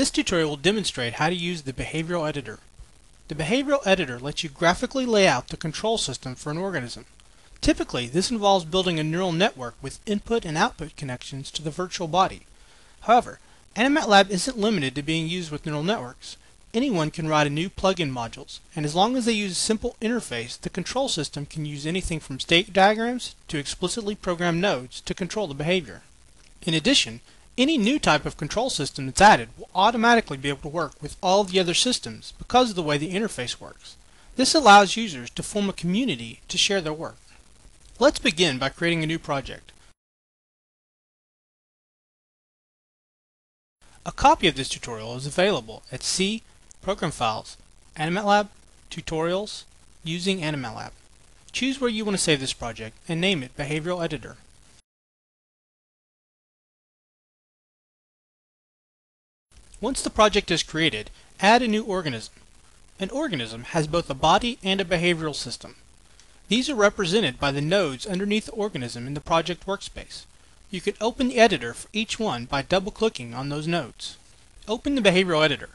This tutorial will demonstrate how to use the Behavioral Editor. The Behavioral Editor lets you graphically lay out the control system for an organism. Typically, this involves building a neural network with input and output connections to the virtual body. However, AnimatLab isn't limited to being used with neural networks. Anyone can write a new plugin modules, and as long as they use a simple interface, the control system can use anything from state diagrams to explicitly programmed nodes to control the behavior. In addition, any new type of control system that's added will automatically be able to work with all the other systems because of the way the interface works. This allows users to form a community to share their work. Let's begin by creating a new project. A copy of this tutorial is available at C, Program Files, AnimatLab, Tutorials, Using AnimatLab. Choose where you want to save this project and name it Behavioral Editor. Once the project is created, add a new organism. An organism has both a body and a behavioral system. These are represented by the nodes underneath the organism in the project workspace. You can open the editor for each one by double-clicking on those nodes. Open the Behavioral Editor.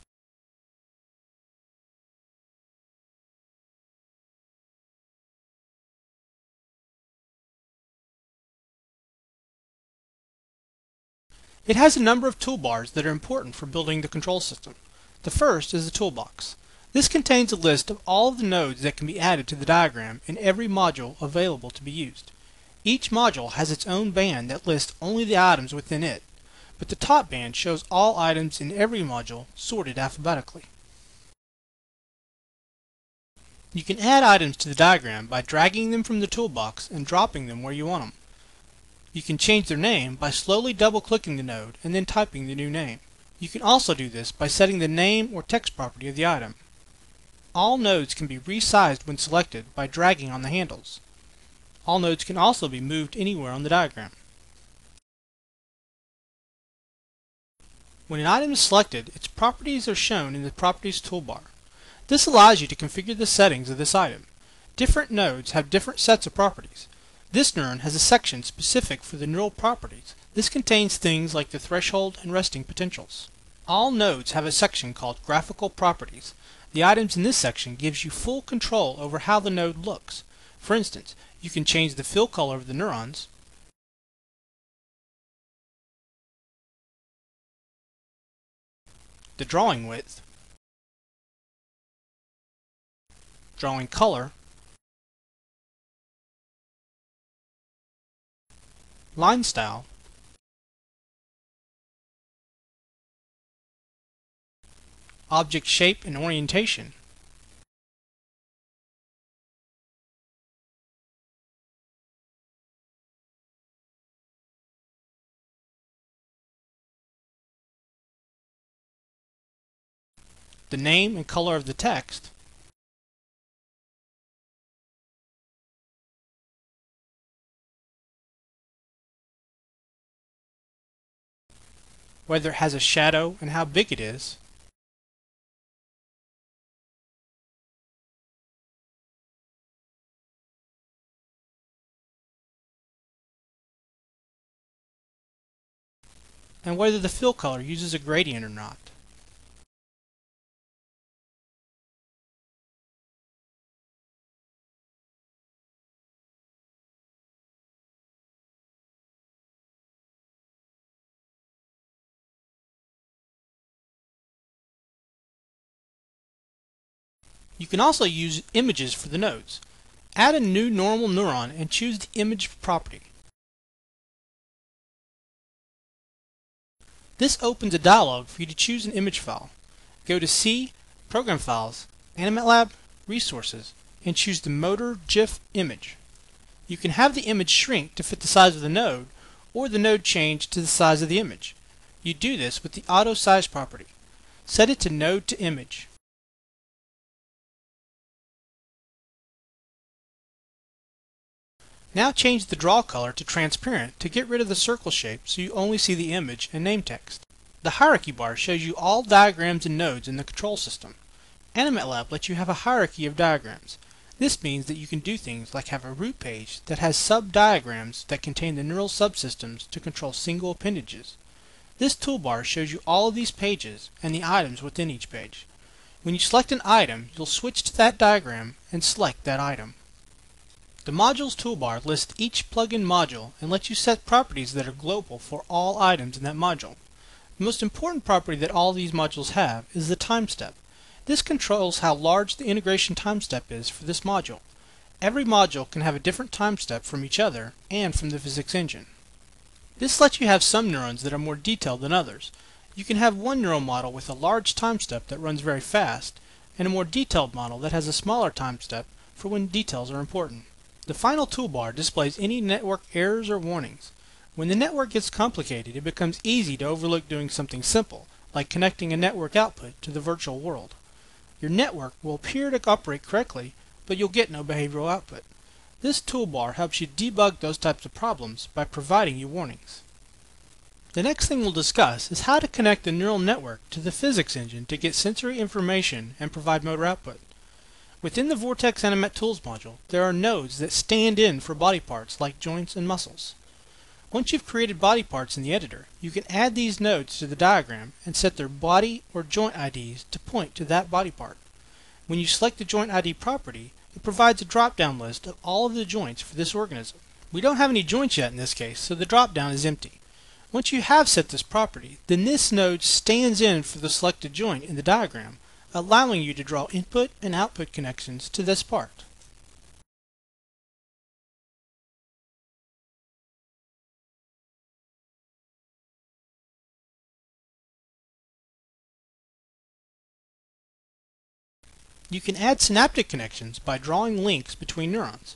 It has a number of toolbars that are important for building the control system. The first is the Toolbox. This contains a list of all of the nodes that can be added to the diagram in every module available to be used. Each module has its own band that lists only the items within it, but the top band shows all items in every module sorted alphabetically. You can add items to the diagram by dragging them from the toolbox and dropping them where you want them. You can change their name by slowly double-clicking the node and then typing the new name. You can also do this by setting the name or text property of the item. All nodes can be resized when selected by dragging on the handles. All nodes can also be moved anywhere on the diagram. When an item is selected, its properties are shown in the Properties toolbar. This allows you to configure the settings of this item. Different nodes have different sets of properties. This neuron has a section specific for the neural properties. This contains things like the threshold and resting potentials. All nodes have a section called Graphical Properties. The items in this section gives you full control over how the node looks. For instance, you can change the fill color of the neurons, the drawing width, drawing color, line style, object shape and orientation, the name and color of the text, whether it has a shadow and how big it is, and whether the fill color uses a gradient or not. You can also use images for the nodes. Add a new normal neuron and choose the image property. This opens a dialog for you to choose an image file. Go to C, Program Files, AnimatLab, Resources, and choose the Motor GIF image. You can have the image shrink to fit the size of the node, or the node change to the size of the image. You do this with the Auto Size property. Set it to Node to Image. Now change the draw color to transparent to get rid of the circle shape so you only see the image and name text. The hierarchy bar shows you all diagrams and nodes in the control system. AnimatLab lets you have a hierarchy of diagrams. This means that you can do things like have a root page that has sub-diagrams that contain the neural subsystems to control single appendages. This toolbar shows you all of these pages and the items within each page. When you select an item, you'll switch to that diagram and select that item. The Modules toolbar lists each plugin module and lets you set properties that are global for all items in that module. The most important property that all these modules have is the time step. This controls how large the integration time step is for this module. Every module can have a different time step from each other and from the physics engine. This lets you have some neurons that are more detailed than others. You can have one neural model with a large time step that runs very fast, and a more detailed model that has a smaller time step for when details are important. The final toolbar displays any network errors or warnings. When the network gets complicated, it becomes easy to overlook doing something simple, like connecting a network output to the virtual world. Your network will appear to operate correctly, but you'll get no behavioral output. This toolbar helps you debug those types of problems by providing you warnings. The next thing we'll discuss is how to connect the neural network to the physics engine to get sensory information and provide motor output. Within the Vortex Animat Tools module, there are nodes that stand in for body parts like joints and muscles. Once you've created body parts in the editor, you can add these nodes to the diagram and set their body or joint IDs to point to that body part. When you select the joint ID property, it provides a drop-down list of all of the joints for this organism. We don't have any joints yet in this case, so the drop-down is empty. Once you have set this property, then this node stands in for the selected joint in the diagram, allowing you to draw input and output connections to this part. You can add synaptic connections by drawing links between neurons.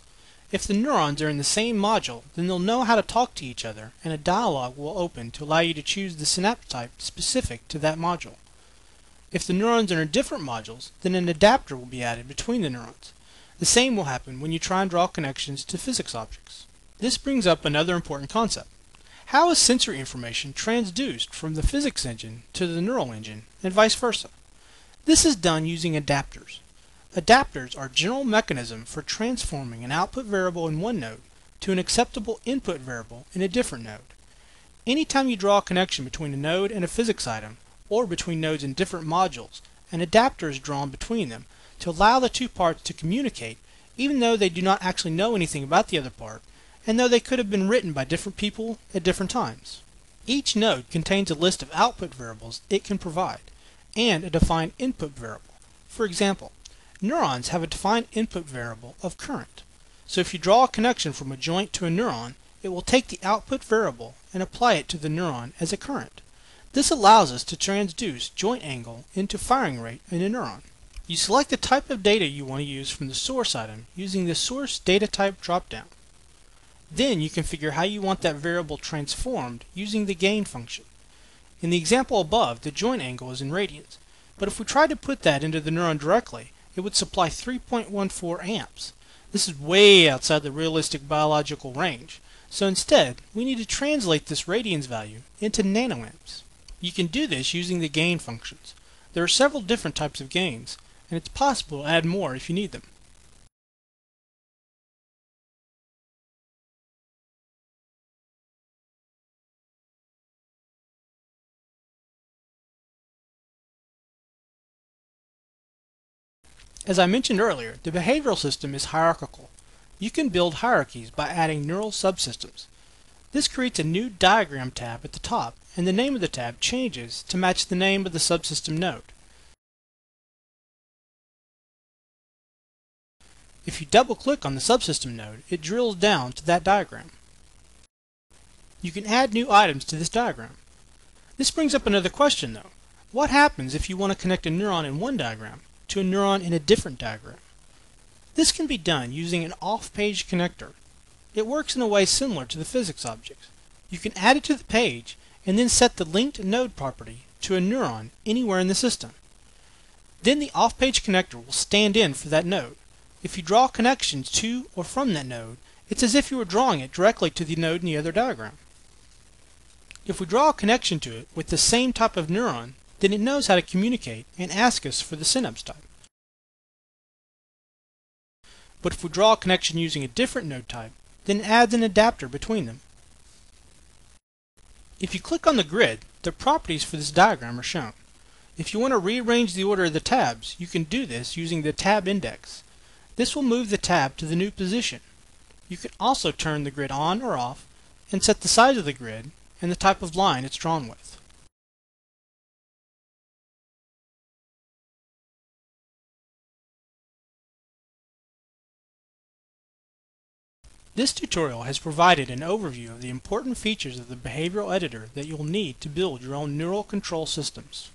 If the neurons are in the same module, then they'll know how to talk to each other, and a dialog will open to allow you to choose the synapse type specific to that module. If the neurons are in different modules, then an adapter will be added between the neurons. The same will happen when you try and draw connections to physics objects. This brings up another important concept. How is sensory information transduced from the physics engine to the neural engine, and vice versa? This is done using adapters. Adapters are a general mechanism for transforming an output variable in one node to an acceptable input variable in a different node. Anytime you draw a connection between a node and a physics item, or between nodes in different modules, an adapter is drawn between them to allow the two parts to communicate, even though they do not actually know anything about the other part, and though they could have been written by different people at different times. Each node contains a list of output variables it can provide, and a defined input variable. For example, neurons have a defined input variable of current. So if you draw a connection from a joint to a neuron, it will take the output variable and apply it to the neuron as a current. This allows us to transduce joint angle into firing rate in a neuron. You select the type of data you want to use from the source item using the source data type dropdown. Then you configure how you want that variable transformed using the gain function. In the example above, the joint angle is in radians, but if we try to put that into the neuron directly, it would supply 3.14 amps. This is way outside the realistic biological range, so instead we need to translate this radians value into nanoamps. You can do this using the gain functions. There are several different types of gains, and it's possible to add more if you need them. As I mentioned earlier, the behavioral system is hierarchical. You can build hierarchies by adding neural subsystems. This creates a new diagram tab at the top, and the name of the tab changes to match the name of the subsystem node. If you double-click on the subsystem node, it drills down to that diagram. You can add new items to this diagram. This brings up another question though. What happens if you want to connect a neuron in one diagram to a neuron in a different diagram? This can be done using an off-page connector. It works in a way similar to the physics objects. You can add it to the page and then set the linked node property to a neuron anywhere in the system. Then the off-page connector will stand in for that node. If you draw connections to or from that node, it's as if you were drawing it directly to the node in the other diagram. If we draw a connection to it with the same type of neuron, then it knows how to communicate and ask us for the synapse type. But if we draw a connection using a different node type, then it adds an adapter between them. If you click on the grid, The properties for this diagram are shown. If you want to rearrange the order of the tabs, you can do this using the tab index. This will move the tab to the new position. You can also turn the grid on or off and set the size of the grid and the type of line it's drawn with. This tutorial has provided an overview of the important features of the behavioral editor that you'll need to build your own neural control systems.